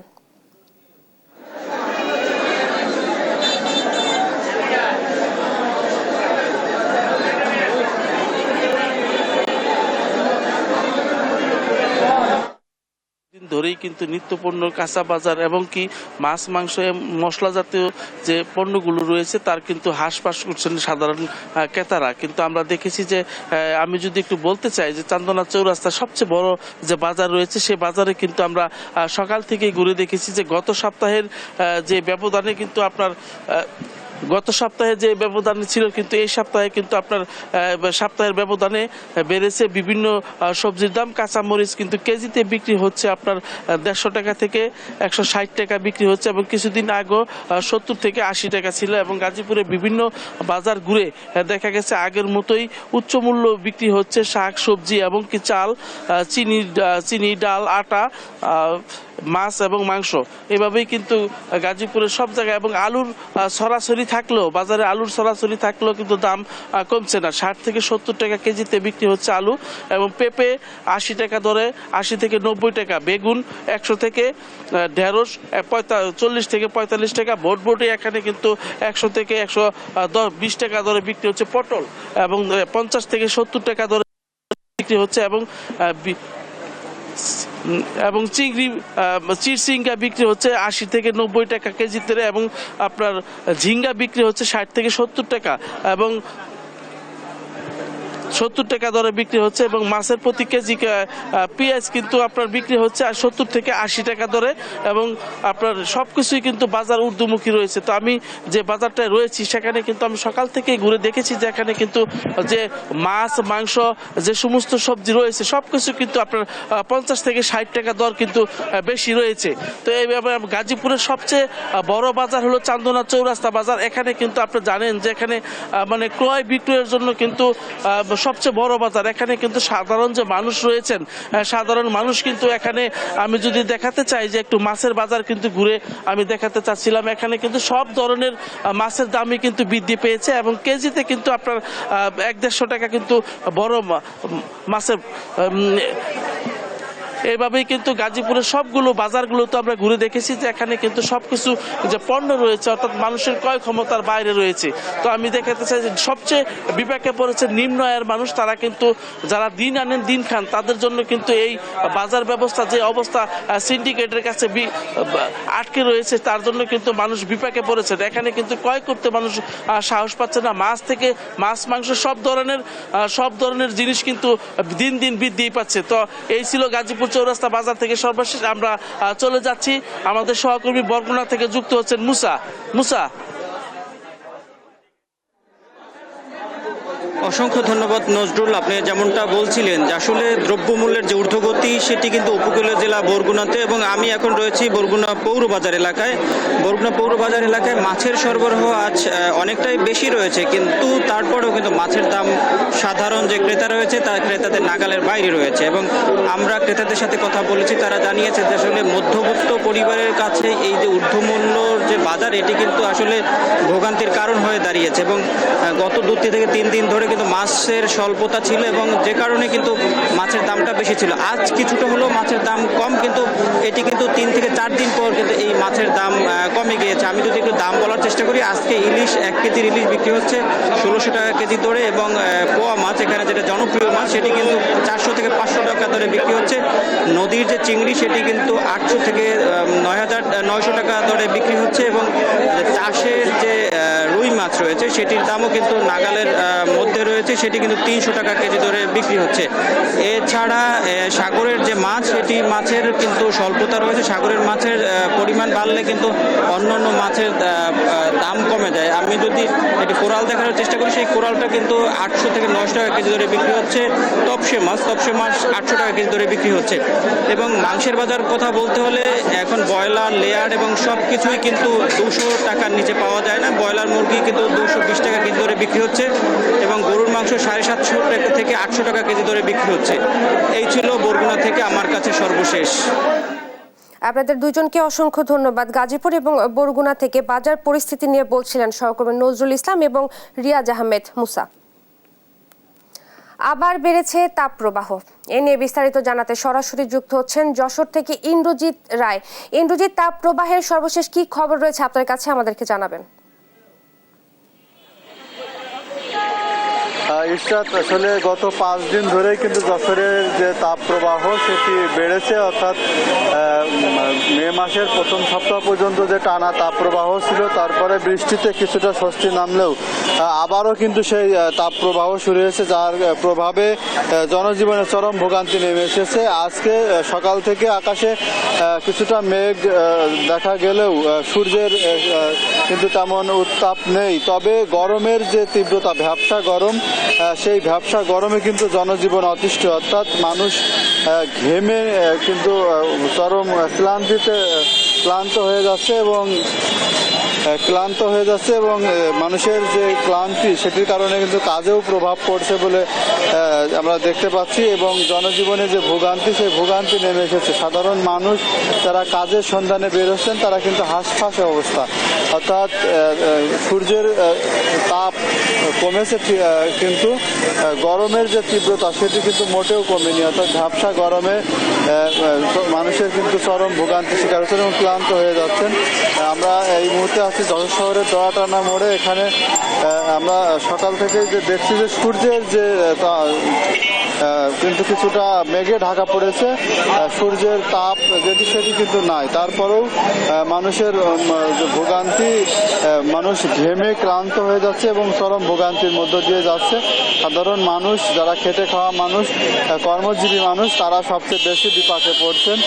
ধরেই কিন্তু নিত্যপণ্য, কাঁচা বাজার এবং কি মাছ, মাংস, মশলা জাতীয় যে পণ্যগুলো রয়েছে তার কিন্তু হ্রাস করছেন সাধারণ ক্রেতারা। কিন্তু আমরা দেখেছি যে আমি যদি একটু বলতে চাই যে চান্দনা চৌরাস্তা সবচেয়ে বড় যে বাজার রয়েছে, সে বাজারে কিন্তু আমরা সকাল থেকেই ঘুরে দেখেছি যে গত সপ্তাহের যে ব্যবধানে কিন্তু আপনার গত সপ্তাহে যে ব্যবধান ছিল, কিন্তু এই সপ্তাহে কিন্তু আপনার সপ্তাহের ব্যবধানে বেড়েছে বিভিন্ন সবজির দাম। কাঁচামরিচ কিন্তু কেজিতে বিক্রি হচ্ছে আপনার 150 টাকা থেকে 160 টাকা বিক্রি হচ্ছে, এবং কিছুদিন আগেও 70 থেকে 80 টাকা ছিল। এবং গাজীপুরে বিভিন্ন বাজার ঘুরে দেখা গেছে আগের মতোই উচ্চ মূল্য বিক্রি হচ্ছে শাক, সবজি এবং কি চাল, চিনি, ডাল, আটা, মাছ এবং মাংস। এভাবেই কিন্তু গাজীপুরের সব জায়গায়, এবং আলুর সরাসরি থাকলেও বাজারে আলুর সরাসরি থাকলেও কিন্তু দাম কমছে না। 60 থেকে 70 টাকা কেজিতে বিক্রি হচ্ছে আলু, এবং পেঁপে 80 টাকা দরে 80 থেকে 90 টাকা, বেগুন 100 থেকে 150, 40 থেকে 45 টাকা, বটবটি এখানে কিন্তু 100 থেকে 120 টাকা দরে বিক্রি হচ্ছে, পটল এবং 50 থেকে 70 টাকা দরে বিক্রি হচ্ছে, এবং চিংড়ি বিক্রি হচ্ছে 80 থেকে 90 টাকা কেজিতে, এবং আপনার ঝিঙ্গা বিক্রি হচ্ছে 60 থেকে 70 টাকা এবং 70 টাকা দরে বিক্রি হচ্ছে, এবং মাছের প্রতি কেজি পেঁয়াজ কিন্তু আপনার বিক্রি হচ্ছে 70 থেকে 80 টাকা দরে, এবং আপনার সব কিছুই কিন্তু বাজার ঊর্ধ্বমুখী রয়েছে। তো আমি যে বাজারটায় রয়েছি সেখানে কিন্তু আমি সকাল থেকে ঘুরে দেখেছি যে এখানে কিন্তু যে মাছ, মাংস, যে সমস্ত সবজি রয়েছে সব কিছু কিন্তু আপনার 50 থেকে 60 টাকা দর কিন্তু বেশি রয়েছে। তো এইভাবে গাজীপুরের সবচেয়ে বড় বাজার হলো চান্দনা চৌরাস্তা বাজার। এখানে কিন্তু আপনি জানেন যে এখানে মানে ক্রয় বিক্রয়ের জন্য কিন্তু সবচেয়ে বড় বাজার। এখানে কিন্তু সাধারণ যে মানুষ রয়েছেন, সাধারণ মানুষ কিন্তু এখানে, আমি যদি দেখাতে চাই যে একটু মাছের বাজার কিন্তু ঘুরে আমি দেখাতে চাচ্ছিলাম, এখানে কিন্তু সব ধরনের মাছের দামই কিন্তু বৃদ্ধি পেয়েছে, এবং কেজিতে কিন্তু আপনার 150 টাকা কিন্তু বড় মাছের। এইভাবেই কিন্তু গাজীপুরের সবগুলো বাজারগুলোতে আমরা ঘুরে দেখেছি যে এখানে কিন্তু সবকিছু যে পণ্য রয়েছে অর্থাৎ মানুষের ক্রয় ক্ষমতার বাইরে রয়েছে। তো আমি দেখাতে চাই যে সবচেয়ে বিপাকে পড়েছে নিম্ন আয়ের মানুষ। তারা কিন্তু যারা দিন আনেন দিন খান, তাদের জন্য কিন্তু এই বাজার ব্যবস্থা যে অবস্থা সিন্ডিকেটের কাছে আটকে রয়েছে, তার জন্য কিন্তু মানুষ বিপাকে পড়েছে। এখানে কিন্তু ক্রয় করতে মানুষ সাহস পাচ্ছে না। মাছ থেকে মাছ, মাংস সব ধরনের জিনিস কিন্তু দিন দিন বৃদ্ধি পাচ্ছে। তো এই ছিল গাজীপুর চৌরাস্তা বাজার থেকে সর্বশেষ। আমরা চলে যাচ্ছি, আমাদের সহকর্মী বরগুনা থেকে যুক্ত হচ্ছেন মুসা। অসংখ্য ধন্যবাদ নজরুল। আপনি যেমনটা বলছিলেন যে আসলে দ্রব্যমূল্যের যে ঊর্ধ্বগতি সেটি কিন্তু উপকূলীয় জেলা বরগুনাতে, এবং আমি এখন রয়েছি বরগুনা পৌরবাজার এলাকায়। বরগুনা পৌরবাজার এলাকায় মাছের সরবরাহ আজ অনেকটাই বেশি রয়েছে, কিন্তু তারপরেও কিন্তু মাছের দাম সাধারণ যে ক্রেতা রয়েছে তার ক্রেতাদের নাগালের বাইরে রয়েছে। এবং আমরা ক্রেতাদের সাথে কথা বলেছি, তারা জানিয়েছে যে আসলে মধ্যবিত্ত পরিবারের কাছে এই যে ঊর্ধ্বমূল্যর যে বাজার, এটি কিন্তু আসলে ভোগান্তির কারণ হয়ে দাঁড়িয়েছে। এবং গত 2 থেকে 3 দিন ধরে কিন্তু মাছের স্বল্পতা ছিল, এবং যে কারণে কিন্তু মাছের দামটা বেশি ছিল। আজ কিছুটা হলেও মাছের দাম কম, কিন্তু এটি কিন্তু 3 থেকে 4 দিন পর কিন্তু এই মাছের দাম কমে গিয়েছে। আমি যদি একটু দাম বলার চেষ্টা করি, আজকে ইলিশ 1 কেজির ইলিশ বিক্রি হচ্ছে 1600 টাকা কেজি দরে, এবং পোয়া মাছ এখানে যেটা জনপ্রিয় মাছ সেটি কিন্তু 400 থেকে 500 টাকা দরে বিক্রি হচ্ছে। নদীর যে চিংড়ি সেটি কিন্তু 800 থেকে 900 টাকা দরে বিক্রি হচ্ছে, এবং চাষের যে রুই মাছ রয়েছে সেটির দামও কিন্তু নাগালের মধ্যে রয়েছে, সেটি কিন্তু 300 টাকা কেজি দরে বিক্রি হচ্ছে। এছাড়া সাগরের যে মাছ, সেটি মাছের কিন্তু স্বল্পতা রয়েছে। সাগরের মাছের পরিমাণ বাড়লে কিন্তু অন্যান্য মাছের দাম কমে যায়। আমি যদি একটি কোরাল দেখানোর চেষ্টা করি, সেই কোরালটা কিন্তু 800 থেকে 900 টাকা কেজি দরে বিক্রি হচ্ছে। তপসে মাছ 800 টাকা কেজি দরে বিক্রি হচ্ছে। এবং মাংসের বাজার কথা বলতে হলে এখন ব্রয়লার, লেয়ার এবং সব কিছুই কিন্তু 200 টাকার নিচে পাওয়া যায় না। ব্রয়লার মুরগি কিন্তু 220 টাকা কেজি দরে বিক্রি হচ্ছে, এবং গরুর মাংস 750 টাকা থেকে 800 টাকা কেজি দরে বিক্রি হচ্ছে। এই ছিল বরগুনা থেকে আমার কাছে সর্বশেষ। আপনাদের দুজনকে অসংখ্য ধন্যবাদ। গাজীপুর এবং বরগুনা থেকে বাজার পরিস্থিতি নিয়ে বলছিলেন সহকর্মী নজরুল ইসলাম এবং রিয়াজ আহমেদ মুসা। আবার বেড়েছে তাপপ্রবাহ, এ নিয়ে বিস্তারিত জানাতে সরাসরি যুক্ত হচ্ছেন যশোর থেকে ইন্দ্রজিৎ রায়। ইন্দ্রজিৎ, তাপপ্রবাহের সর্বশেষ কি খবর রয়েছে আপনার কাছে, আমাদেরকে জানাবেন। ইশরাত, আসলে গত 5 দিন ধরেই কিন্তু যশোরের যে তাপপ্রবাহ সেটি বেড়েছে, অর্থাৎ মে মাসের প্রথম সপ্তাহ পর্যন্ত যে টানা তাপপ্রবাহ ছিল, তারপরে বৃষ্টিতে কিছুটা স্বস্তি নামলেও আবারও কিন্তু সেই তাপপ্রবাহ শুরু হয়েছে, যার প্রভাবে জনজীবনে চরম ভোগান্তি নেমে এসেছে। আজকে সকাল থেকে আকাশে কিছুটা মেঘ দেখা গেলেও সূর্যের কিন্তু তেমন উত্তাপ নেই। তবে গরমের যে তীব্রতা, ভ্যাপসা গরম, সেই ভ্যাপসা গরমে কিন্তু জনজীবন অতিষ্ঠ, অর্থাৎ মানুষ ঘেমে কিন্তু চরম ক্লান্তিতে ক্লান্ত হয়ে যাচ্ছে এবং মানুষের যে ক্লান্তি সেটির কারণে কিন্তু কাজেও প্রভাব পড়ছে বলে আমরা দেখতে পাচ্ছি, এবং জনজীবনে যে ভোগান্তি, সেই ভোগান্তি নেমে এসেছে। সাধারণ মানুষ যারা কাজের সন্ধানে বেরোচ্ছেন তারা কিন্তু হাঁসফাঁস অবস্থা, অর্থাৎ সূর্যের তাপ কমেছে কিন্তু গরমের যে তীব্রতা সেটি কিন্তু মোটেও কমেনি, অর্থাৎ ঝাপসা গরমে মানুষের কিন্তু চরম ভোগান্তি শিকার হচ্ছেন এবং ক্লান্ত হয়ে যাচ্ছেন। আমরা এই মুহূর্তে আছি যশোর শহরের দোয়াটানা মোড়ে। এখানে আমরা সকাল থেকে যে দেখছি যে সূর্যের যে কিন্তু কিছুটা মেঘে ঢাকা পড়েছে, সূর্যের তাপ যেটি সেটি কিন্তু নাই। তারপরেও মানুষের ভোগান্তি, মানুষ ঘেমে ক্লান্ত হয়ে যাচ্ছে এবং চরম ভোগান্তির মধ্য দিয়ে যাচ্ছে। সাধারণ মানুষ, যারা খেটে খাওয়া মানুষ, কর্মজীবী মানুষ, তারা সবচেয়ে বেশি বিপাকে পড়ছেন।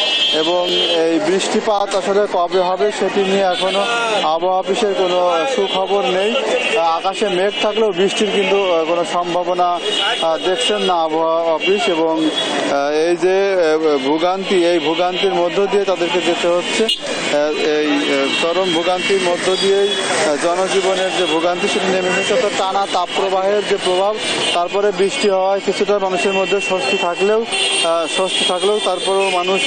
এবং এই বৃষ্টিপাত আসলে কবে হবে সেটি নিয়ে এখনো আবহাওয়া অফিসের কোনো সুখবর নেই। আকাশে মেঘ থাকলেও বৃষ্টির কিন্তু কোনো সম্ভাবনা দেখছেন না আবহাওয়া অফিস। এবং এই যে ভোগান্তি, এই ভোগান্তির মধ্য দিয়ে তাদেরকে যেতে হচ্ছে। এই চরম ভোগান্তির মধ্য দিয়েই জনজীবনের যে ভোগান্তি সেটি নেমে এসেছে, অর্থাৎ টানা তাপপ্রবাহের যে প্রভাব, তারপরে বৃষ্টি হওয়ায় কিছুটা মানুষের মধ্যে স্বস্তি থাকলেও তারপরেও মানুষ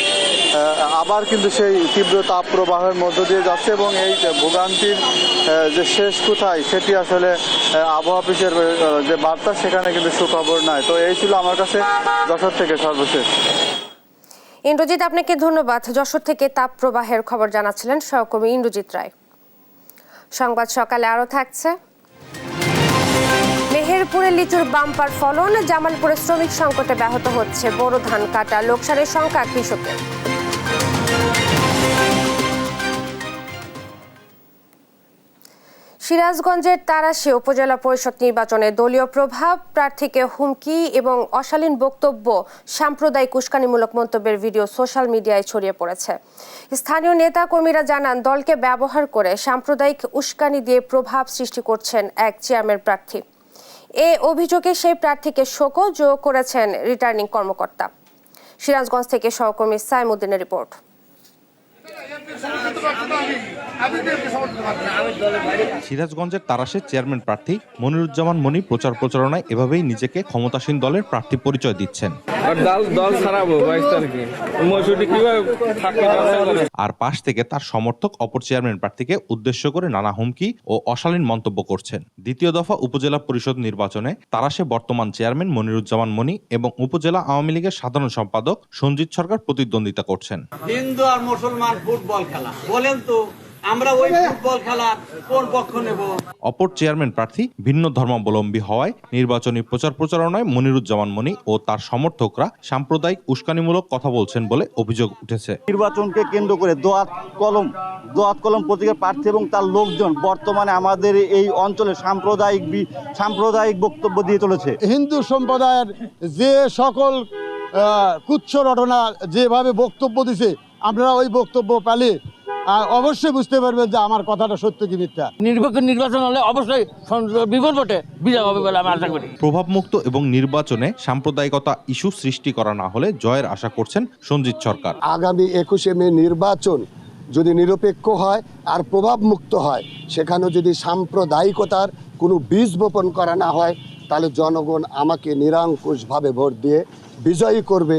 আবার কিন্তু সেই তীব্র তাপপ্রবাহের মধ্য দিয়ে যাচ্ছে। এবং এই ভোগান্তির যে শেষ কোথায় সেটি আসলে আবহাওয়া অফিসের যে বার্তা, সেখানে কিন্তু সুখবর নাই। তো এই ছিল আমার কাছে যশোর থেকে সর্বশেষ। ইন্দ্রজিৎ, আপনাকে ধন্যবাদ। যশোর থেকে তাপ প্রবাহের খবর জানাচ্ছিলেন সহকর্মী ইন্দ্রজিৎ রায়। সংবাদ সকালে আরো থাকছে। মেহেরপুরে লিচুর বাম্পার ফলন, জামালপুরে শ্রমিক সংকটে ব্যাহত হচ্ছে বোরো ধান কাটা, লোকসানের শঙ্কা কৃষকের। সিরাজগঞ্জের তারাশী উপজেলা পরিষদ নির্বাচনে দলীয় প্রভাব, প্রার্থীকে হুমকি এবং অশালীন বক্তব্য, সাম্প্রদায়িক উস্কানিমূলক মন্তব্যের ভিডিও সোশ্যাল মিডিয়ায় ছড়িয়ে পড়েছে। স্থানীয় নেতা কর্মীরা জানান, দলকে ব্যবহার করে সাম্প্রদায়িক উস্কানি দিয়ে প্রভাব সৃষ্টি করছেন এক চেয়ারম্যান প্রার্থী। এ অভিযোগে সেই প্রার্থীকে শোকজও করেছেন রিটার্নিং কর্মকর্তা। সিরাজগঞ্জ থেকে সহকর্মী সাইমুদ্দিনের রিপোর্ট। সিরাজগঞ্জের তারাশের চেয়ারম্যান প্রার্থী মনিরুজ্জামান মনি প্রচার প্রচারণায় এভাবেই নিজেকে ক্ষমতাসীন দলের প্রার্থী পরিচয় দিচ্ছেন। আর পাশ থেকে তার সমর্থক অপর চেয়ারম্যান প্রার্থীকে উদ্দেশ্য করে নানা হুমকি ও অশালীন মন্তব্য করছেন। দ্বিতীয় দফা উপজেলা পরিষদ নির্বাচনে তারাশে বর্তমান চেয়ারম্যান মনিরুজ্জামান মনি এবং উপজেলা আওয়ামী লীগের সাধারণ সম্পাদক সঞ্জিত সরকার প্রতিদ্বন্দ্বিতা করছেন। হিন্দু আর মুসলমান ফুটবল খেলা, বলেন তো আমরা ওই ফুটবল খেলার কোন পক্ষ নেব? অপর চেয়ারম্যান প্রার্থী ভিন্ন ধর্মাবলম্বী হওয়ায় নির্বাচনী প্রচার প্রচারণায় মনিরুজ্জামান মনি ও তার সমর্থকরা সাম্প্রদায়িক উস্কানিমূলক কথা বলছেন বলে অভিযোগ উঠেছে। নির্বাচনকে কেন্দ্র করে দোয়াত কলম প্রতীকের প্রার্থী এবং তার লোকজন বর্তমানে আমাদের এই অঞ্চলে সাম্প্রদায়িক বক্তব্য দিয়ে চলেছে। হিন্দু সম্প্রদায়ের যে সকল কুচ্ছ রটনা যেভাবে বক্তব্য দিছে, আপনারা ওই বক্তব্য পেলে অবশ্যই বুঝতে পারবেন যে আমার কথাটা সত্য কি মিথ্যা। নিরপেক্ষ নির্বাচন হলে অবশ্যই বিপুল ভোটে বিজয় হবে বলে আমি আশা করি। প্রভাবমুক্ত এবং নির্বাচনে সাম্প্রদায়িকতা ইস্যু সৃষ্টি করা না হলে জয়ের আশা করছেন সঞ্জিত সরকার। আগামী 21শে মে নির্বাচন যদি নিরপেক্ষ হয় আর প্রভাবমুক্ত হয়, সেখানে যদি সাম্প্রদায়িকতার কোনো বীজ বপন করা না হয়, তাহলে জনগণ আমাকে নিরঙ্কুশভাবে ভোট দিয়ে বিজয়ী করবে।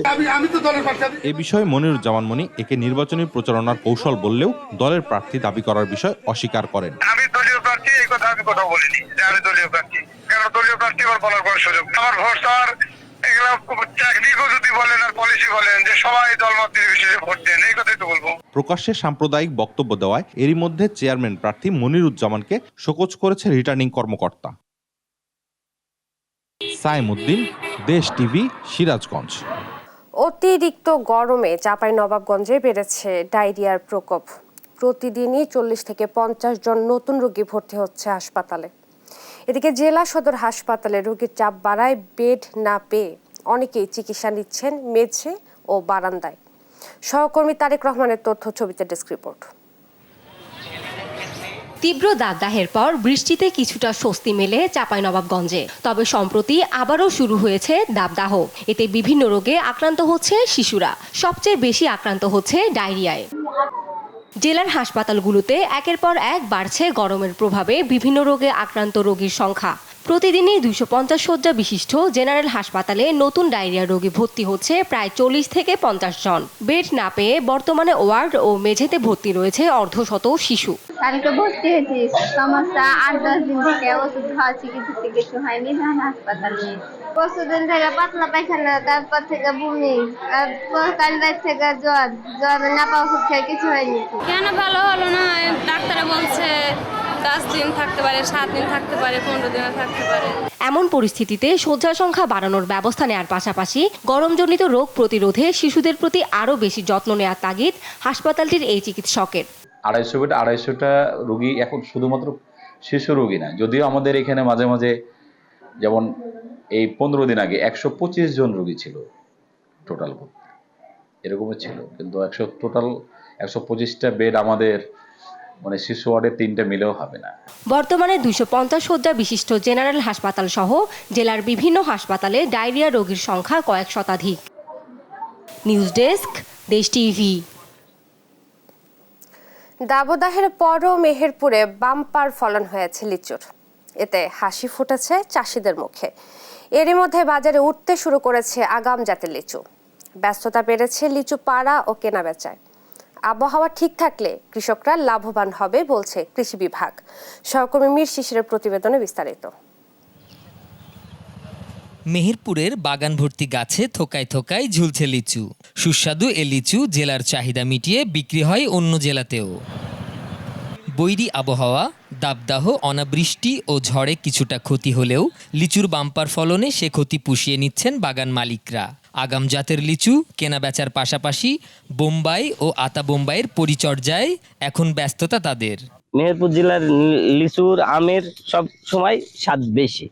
এ বিষয়ে মনিরুজ্জামান মনি একে নির্বাচনী প্রচারণার কৌশল বললেও দলের প্রার্থী দাবি করার বিষয় অস্বীকার করেন। আমি দলীয় প্রার্থী, এই কথা আমি কথা বলিনি যে আমি দলীয় প্রার্থী। কারণ দলীয় প্রার্থী আমার বলার কোনো সুযোগ নেই। আমার ভোট স্যার এগুলো টেকনিকও যদি বলেন আর পলিসি বলেন যে সবাই দলমত নির্বিশেষে ভোট দেন, এই কথাই তো বলবো। প্রকাশ্যে সাম্প্রদায়িক বক্তব্য দেওয়ায় এরই মধ্যে চেয়ারম্যান প্রার্থী মনিরুজ্জামানকে শোকজ করেছে রিটার্নিং কর্মকর্তা। সাইমুদ্দিন, দেশ টিভি, সিরাজগঞ্জ। অতিরিক্ত গরমে চাঁপাইনবাবগঞ্জে বেড়েছে ডায়রিয়ার প্রকোপ। প্রতিদিনই 40 থেকে 50 জন নতুন রোগী ভর্তি হচ্ছে হাসপাতালে। এদিকে জেলা সদর হাসপাতালে রোগীর চাপ বাড়ায় বেড না পেয়ে অনেকেই চিকিৎসা নিচ্ছেন মেঝে ও বারান্দায়। সহকর্মী তারেক রহমানের তথ্য ছবিতে ডেস্ক রিপোর্ট। তীব্র দাবদাহের পর বৃষ্টিতে কিছুটা স্বস্তি মেলে চাঁপাইনবাবগঞ্জে, তবে সম্প্রতি আবারও শুরু হয়েছে দাবদাহ। এতে বিভিন্ন রোগে আক্রান্ত হচ্ছে শিশুরা, সবচেয়ে বেশি আক্রান্ত হচ্ছে ডায়রিয়ায়। জেলার হাসপাতালগুলোতে একের পর এক বাড়ছে গরমের প্রভাবে বিভিন্ন রোগে আক্রান্ত রোগীর সংখ্যা। প্রতিদিনই 250 শয্যা বিশিষ্ট জেনারেল হাসপাতালে নতুন ডায়রিয়া রোগী ভর্তি হচ্ছে প্রায় 40 থেকে 50 জন। বেড না পেয়ে বর্তমানে ওয়ার্ড ও মেঝেতে ভর্তি রয়েছে অর্ধশত শিশু। কালকে ভর্তি হয়েছি, সমস্যা 8-10 দিন থেকে ওষুধ খাওয়াচ্ছি, কিছু হয়নি, হাসপাতালে পরশুদিন থেকে পাতলা পায়খানা, তারপর থেকে বমি, আর কাল রাত থেকে জ্বর না পাওয়া ওষুধ খেয়ে কিছু হয়নি। কেন ভালো হলো না? ডাক্তার বলছে 10 দিন থাকতে পারে, 7 দিন থাকতে পারে, 15 দিন থাকতে পারে। এমন পরিস্থিতিতে শয্যা সংখ্যা বাড়ানোর ব্যবস্থা নেওয়ার পাশাপাশি গরমজনিত রোগ প্রতিরোধে শিশুদের প্রতি আরও বেশি যত্ন নেওয়ার তাগিদ হাসপাতালটির এই চিকিৎসকের। 250টা রোগী এখন শুধুমাত্র শিশু রোগী না, যদিও আমাদের এখানে মাঝে মাঝে যেমন এই 15 দিন আগে 125 জন রোগী ছিল টোটাল, এরকমই ছিল, কিন্তু টোটাল 125টা বেড আমাদের মানে শিশু ওয়ার্ডে 3টা মিলেও হবে না। বর্তমানে 250 শয্যা বিশিষ্ট জেনারেল হাসপাতাল সহ জেলার বিভিন্ন হাসপাতালে ডায়রিয়া রোগীর সংখ্যা কয়েক শতাধিক। নিউজ ডেস্ক, দেশ টিভি। দাবদাহের পরও মেহেরপুরে বাম্পার ফলন হয়েছে লিচুর। এতে হাসি ফুটেছে চাষিদের মুখে। এরই মধ্যে বাজারে উঠতে শুরু করেছে আগাম জাতের লিচু। ব্যস্ততা বেড়েছে লিচু পাড়া ও কেনাবেচায়। আবহাওয়া ঠিক থাকলে কৃষকরা লাভবান হবে বলছে কৃষি বিভাগ। সহকর্মী মীর শিশিরের প্রতিবেদনে বিস্তারিত। মেহেরপুরের বাগান ভর্তি গাছে থোকায় থোকায় ঝুলছে লিচু। সুস্বাদু এ লিচু জেলার চাহিদা মিটিয়ে বিক্রি হয় অন্য জেলাতেও। বৈরী আবহাওয়া, দাবদাহ, অনাবৃষ্টি ও ঝড়ে কিছুটা ক্ষতি হলেও লিচুর বাম্পার ফলনে সে ক্ষতি পুষিয়ে নিচ্ছেন বাগান মালিকরা। আগাম জাতের লিচু কেনাবেচার পাশাপাশি বোম্বাই ও আতা বোম্বাইয়ের পরিচর্যায় এখন ব্যস্ততা তাদের। মেহেরপুর জেলার লিচুর আমের সব সময় স্বাদ বেশি,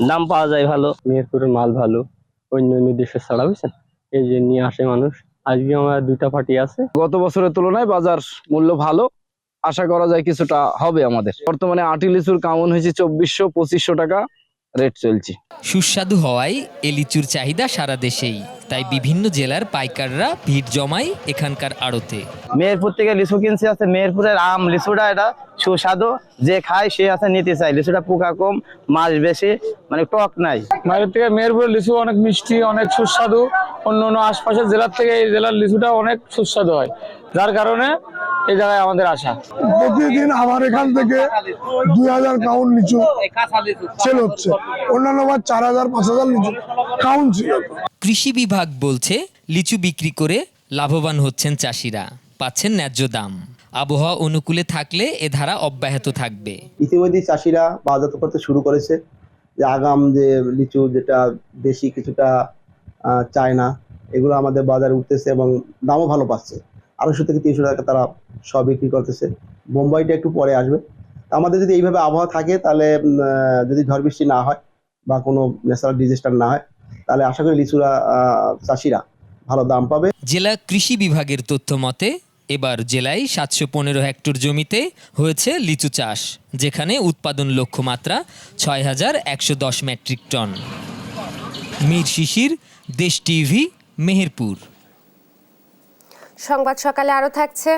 দাম পাওয়া যায় ভালো। মেহেরপুরের মাল ভালো, অন্য দেশে ছাড়া বুঝছেন, এই যে নিয়ে আসে মানুষ। আজকে আমার 2টা পার্টি আছে। গত বছরের তুলনায় বাজার মূল্য ভালো, আশা করা যায় কিছুটা হবে আমাদের। বর্তমানে আটি লিচুর কাউন হয়েছে 2400-2500 টাকা, রেট চলছে। সুস্বাদু হওয়ায় এ লিচুর চাহিদা সারা দেশেই, তাই বিভিন্ন জেলার পাইকাররা ভিড় জমায় এখানকার আড়তে। মেহেরপুর থেকে লিচু কিনছে, আছে মেহেরপুরের আম লিচুটা, এটা সুস্বাদু, যে খায় সে আছে নিতে চায়। লিচুটা পোকা কম, মাছ বেশি, মানে টক নাই। বাইরের থেকে মেহেরপুরের লিচু অনেক মিষ্টি, অনেক সুস্বাদু। অন্য অন্য আশপাশের জেলার থেকে এই জেলার লিচুটা অনেক সুস্বাদু হয়, যার কারণে এই জায়গায় আমাদের আসা। প্রতিদিন আমার এখান থেকে 2000 কাউন্ট লিচু সেল হচ্ছে, অন্যান্য বার 4000 5000 লিচু কাউন্ট ছিল। কৃষি বিভাগ বলছে লিচু বিক্রি করে লাভবান হচ্ছেন চাষিরা, পাচ্ছেন ন্যায্য দাম। আবহাওয়া অনুকূলে থাকলে এ ধারা অব্যাহত থাকবে। ইতিমধ্যে চাষিরা বাজারজাত করতে শুরু করেছে, যে আগাম যে লিচু যেটা দেশি কিছুটা চায়না, এগুলো আমাদের বাজারে উঠতেছে এবং দামও ভালো পাচ্ছে। 250 থেকে 300 টাকা তারা সব বিক্রি করতেছে। বোম্বাইটা একটু পরে আসবে। আমাদের যদি এইভাবে আবহাওয়া থাকে, তাহলে যদি ঝড় বৃষ্টি না হয় বা কোনো ন্যাচারাল ডিজাস্টার না হয়, তাহলে আশা করি লিচুরা চাষিরা ভালো দাম পাবে। জেলা কৃষি বিভাগের তথ্য মতে এবার জেলায় 715 হেক্টর জমিতে হয়েছে লিচু চাষ, যেখানে উৎপাদন লক্ষ্যমাত্রা 6110 মেট্রিক টন। মীর শিশির, দেশ টিভি, মেহেরপুর। সংবাদ সকালে আরো থাকছে।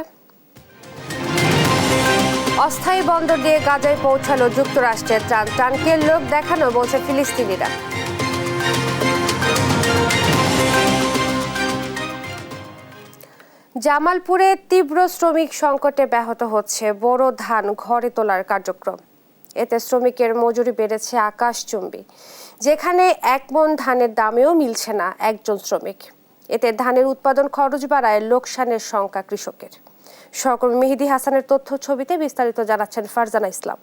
অস্থায়ী বন্দর দিয়ে গাজায় পৌঁছালো যুক্তরাষ্ট্রের ত্রাণ, ত্রাণকে লোক দেখানো বলছে ফিলিস্তিনিরা। জামালপুরে তীব্র শ্রমিক সংকটে ব্যাহত হচ্ছে বোরো ধান ঘরে তোলার কার্যক্রম। এতে শ্রমিকের মজুরি বেড়েছে আকাশচুম্বী, যেখানে 1 মণ ধানের দামেও মিলছে না একজন শ্রমিক। এতে ধানের উৎপাদন খরচ বাড়ায় লোকসানের শঙ্কা কৃষকের। সহকর্মী মেহেদী হাসানের তথ্য ছবিতে বিস্তারিত জানাচ্ছেন ফারজানা ইসলাম।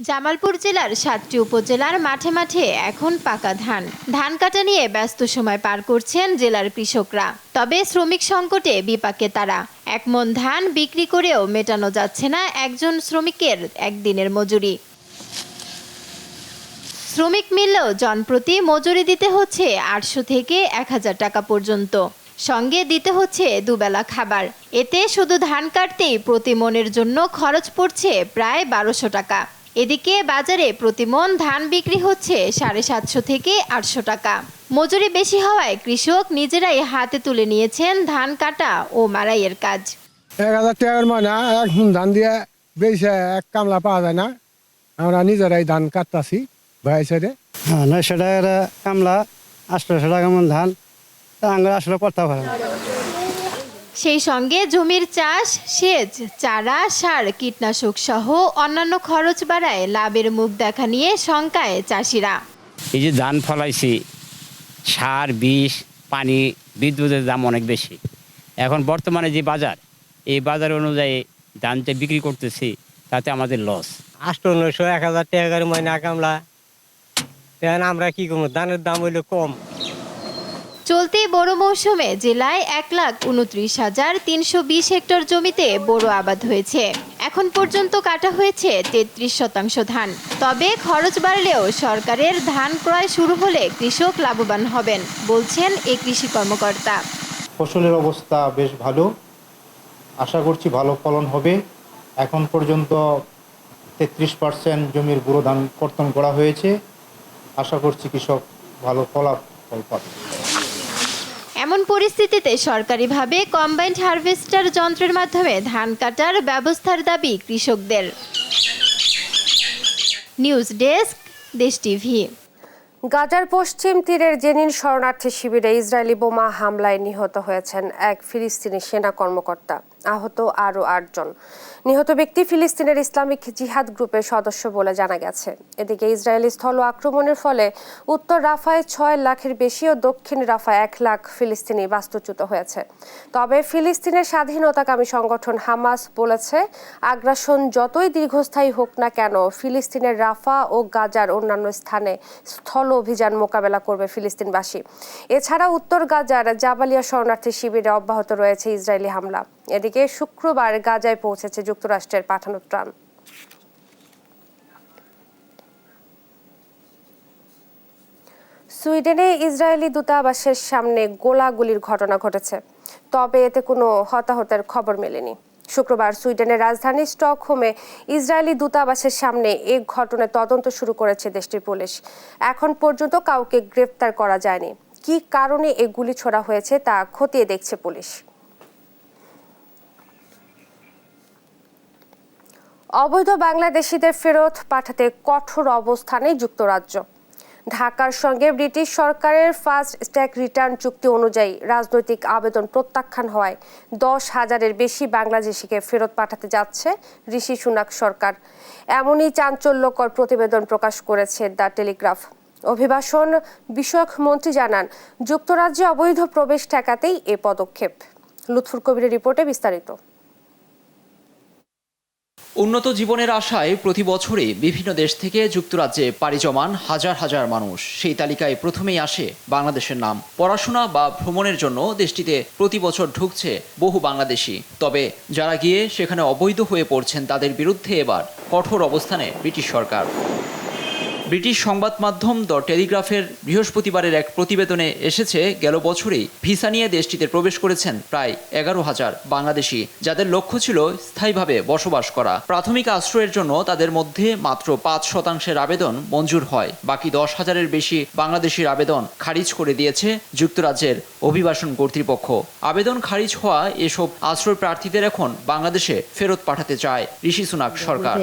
জামালপুর জেলার 7টি উপজেলার মাঠে মাঠে এখন পাকা ধান। ধান কাটা নিয়ে ব্যস্ত সময় পার করছেন জেলার কৃষকরা। তবে শ্রমিক সংকটে বিপাকে তারা। 1 মণ ধান বিক্রি করেও মেটানো যাচ্ছে না একজন শ্রমিকের একদিনের মজুরি। শ্রমিক মিললেও জনপ্রতি মজুরি দিতে হচ্ছে 800 থেকে 1000 টাকা পর্যন্ত। সঙ্গে দিতে হচ্ছে দুবেলা খাবার। এতে শুধু ধান কাটতেই প্রতি মণের জন্য খরচ পড়ছে প্রায় 1200 টাকা। এদিকে বাজারে প্রতি মণ ধান বিক্রি হচ্ছে 750 থেকে 800 টাকা। মজুরি বেশি হওয়ায় কৃষক নিজেরাই হাতে তুলে নিয়েছেন ধান কাটা ও মাড়াইয়ের কাজ। 1000 টাকার মানে 1 মণ ধান দিয়ে বেশি এক কামলা পাওয়া যায় না, আমরা নিজেরাই ধান কাটতাছি ভাই সাইডে। 900 টাকার কামলা, 800 টাকা মণ ধান, আমরা আসলে করতে পারি না। সেই সঙ্গে জমির চাষ, সেচ, চারা, সার, কীটনাশক সহ অন্যান্য খরচ বাড়ায় লাভের মুখ দেখা নিয়ে শঙ্কায় চাষিরা। এই যে ধান ফলাইছি, সার, বিষ, পানি, বিদ্যুতের দাম অনেক বেশি। এখন বর্তমানে যে বাজার, এই বাজার অনুযায়ী ধানটা বিক্রি করতেছি, তাতে আমাদের লস। 800 1000 টাকার ময়না কামলা, আমরা কি করবো, ধানের দাম হইলে কম। চলতি বোরো মৌসুমে জেলায় 1,29,320 হেক্টর জমিতে বোরো আবাদ হয়েছে। এখন পর্যন্ত কাটা হয়েছে 33% ধান। তবে খরচ বাড়লেও সরকারের ধান ক্রয় শুরু হলে কৃষক লাভবান হবেন বলছেন এই কৃষি কর্মকর্তা। ফসলের অবস্থা বেশ ভালো, আশা করছি ভালো ফলন হবে। এখন পর্যন্ত 33% জমির বোরো ধান কর্তন করা হয়েছে, আশা করছি কৃষক ভালো ফলাফল পাবে। এমন পরিস্থিতিতে সরকারিভাবে কম্বাইন্ড হারভেস্টার যন্ত্রের মাধ্যমে ধান কাটার ব্যবস্থার দাবি কৃষকদের। নিউজ ডেস্ক, দেশ টিভি। গাজার পশ্চিম তীরের জেনিন শরণার্থী শিবিরে ইসরায়েলি বোমা হামলায় নিহত হয়েছেন এক ফিলিস্তিনি সেনা কর্মকর্তা, আহত আরও 8 জন। নিহত ব্যক্তি ফিলিস্তিনের ইসলামিক জিহাদ গ্রুপের সদস্য বলে জানা গেছে। এদিকে ইসরায়েলি স্থল আক্রমণের ফলে উত্তর রাফায় 6 লাখের বেশি ও দক্ষিণ রাফায় 1 লাখ ফিলিস্তিনি বাস্তুচ্যুত হয়েছে। তবে ফিলিস্তিনের স্বাধীনতাকামী সংগঠন হামাস বলেছে, আগ্রাসন যতই দীর্ঘস্থায়ী হোক না কেন, ফিলিস্তিনের রাফা ও গাজার অন্যান্য স্থানে স্থল অভিযান মোকাবেলা করবে ফিলিস্তিনবাসী। এছাড়া উত্তর গাজার জাবালিয়া শরণার্থী শিবিরে অব্যাহত রয়েছে ইসরায়েলি হামলা। এদিকে শুক্রবার গাজায় পৌঁছেছে যুক্তরাষ্ট্রের পাঠানো ত্রাণ। সুইডেনে ইসরায়েলি দূতাবাসের সামনে গোলাগুলির ঘটনা ঘটেছে, তবে এতে কোনো হতাহতের খবর মেলেনি। শুক্রবার সুইডেনের রাজধানী স্টকহোমে ইসরায়েলি দূতাবাসের সামনে এই ঘটনার তদন্ত শুরু করেছে দেশটির পুলিশ। এখন পর্যন্ত কাউকে গ্রেফতার করা যায়নি। কী কারণে এই গুলি ছোড়া হয়েছে তা খতিয়ে দেখছে পুলিশ। অবৈধ বাংলাদেশিদের ফেরত পাঠাতে কঠোর অবস্থানে যুক্তরাজ্য। ঢাকার সঙ্গে ব্রিটিশ সরকারের ফার্স্ট ট্র্যাক রিটার্ন চুক্তি অনুযায়ী রাজনৈতিক আবেদন প্রত্যাখ্যান হওয়ায় 10,000-এর বেশি বাংলাদেশিকে ফেরত পাঠাতে যাচ্ছে ঋষি সুনাক সরকার। এমনই চাঞ্চল্যকর প্রতিবেদন প্রকাশ করেছে দ্য টেলিগ্রাফ। অভিবাসন বিষয়ক মন্ত্রী জানান, যুক্তরাজ্যে অবৈধ প্রবেশ ঠেকাতেই এ পদক্ষেপ। লুৎফুর কবিরের রিপোর্টে বিস্তারিত। উন্নত জীবনের আশায় প্রতি বছরই বিভিন্ন দেশ থেকে যুক্তরাজ্যে পাড়ি জমান হাজার হাজার মানুষ। সেই তালিকায় প্রথমেই আসে বাংলাদেশের নাম। পড়াশোনা বা ভ্রমণের জন্য দেশটিতে প্রতি বছর ঢুকছে বহু বাংলাদেশি। তবে যারা গিয়ে সেখানে অবৈধ হয়ে পড়ছেন তাদের বিরুদ্ধে এবার কঠোর অবস্থানে ব্রিটিশ সরকার। ব্রিটিশ সংবাদ মাধ্যম দ্য টেলিগ্রাফের বৃহস্পতিবারের এক প্রতিবেদনে এসেছে, গেল বছরেই ভিসা নিয়ে দেশটিতে প্রবেশ করেছেন প্রায় 11,000 বাংলাদেশি, যাদের লক্ষ্য ছিল স্থায়ীভাবে বসবাস করা। প্রাথমিক আশ্রয়ের জন্য তাদের মধ্যে মাত্র 5% আবেদন মঞ্জুর হয়। বাকি 10,000-এর বেশি বাংলাদেশির আবেদন খারিজ করে দিয়েছে যুক্তরাজ্যের অভিবাসন কর্তৃপক্ষ। আবেদন খারিজ হওয়া এসব আশ্রয় প্রার্থীদের এখন বাংলাদেশে ফেরত পাঠাতে চায় ঋষি সুনাক সরকার।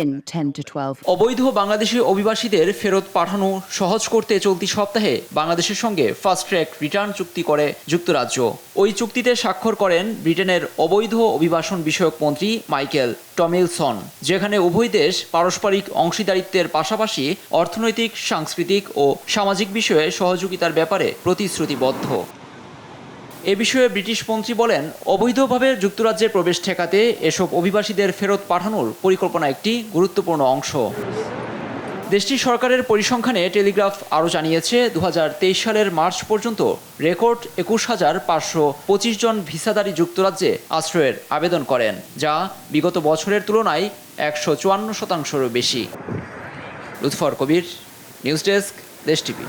অবৈধ বাংলাদেশি অভিবাসীদের ফেরত পাঠানো সহজ করতে চলতি সপ্তাহে বাংলাদেশের সঙ্গে ফার্স্ট ট্র্যাক রিটার্ন চুক্তি করে যুক্তরাজ্য। ওই চুক্তিতে স্বাক্ষর করেন ব্রিটেনের অবৈধ অভিবাসন বিষয়ক মন্ত্রী মাইকেল টমিলসন, যেখানে উভয় দেশ পারস্পরিক অংশীদারিত্বের পাশাপাশি অর্থনৈতিক, সাংস্কৃতিক ও সামাজিক বিষয়ে সহযোগিতার ব্যাপারে প্রতিশ্রুতিবদ্ধ। এ বিষয়ে ব্রিটিশ মন্ত্রী বলেন, অবৈধভাবে যুক্তরাজ্যে প্রবেশ ঠেকাতে এসব অভিবাসীদের ফেরত পাঠানোর পরিকল্পনা একটি গুরুত্বপূর্ণ অংশ। দেশটির সরকারের পরিসংখ্যানে টেলিগ্রাফ আরও জানিয়েছে, 2023 সালের মার্চ পর্যন্ত রেকর্ড 21,525 জন ভিসাধারী যুক্তরাজ্যে আশ্রয়ের আবেদন করেন, যা বিগত বছরের তুলনায় 154% বেশি। লুৎফর কবির, নিউজ ডেস্ক, দেশ টিভি।